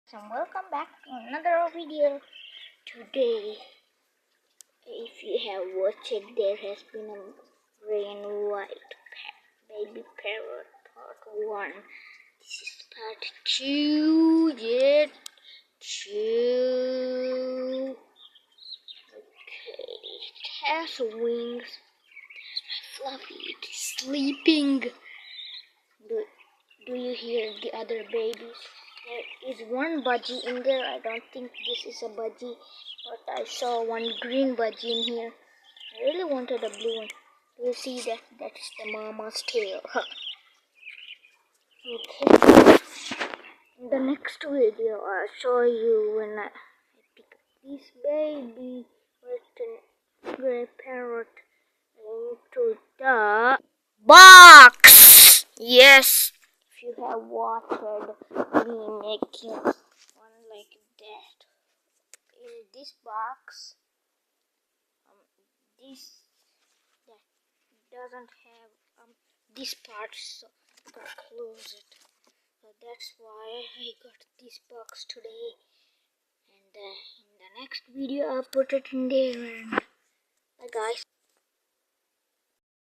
So welcome back to another video. Today, if you have watched it, there has been a gray and white baby parrot part 1. This is part 2. Yet 2. Okay, it has wings. There's my Fluffy. It is sleeping. Do you hear the other babies? There is one budgie in there. I don't think this is a budgie, but I saw one green budgie in here. I really wanted a blue one. Do you see that? That's the mama's tail. Okay. In the next video, I'll show you when I pick up this baby gray parrot into the box. Yes. If you have watched me making one like that in this box, this that doesn't have this part, so I gotta close it. So that's why I got this box today, and in the next video I'll put it in there. And bye guys.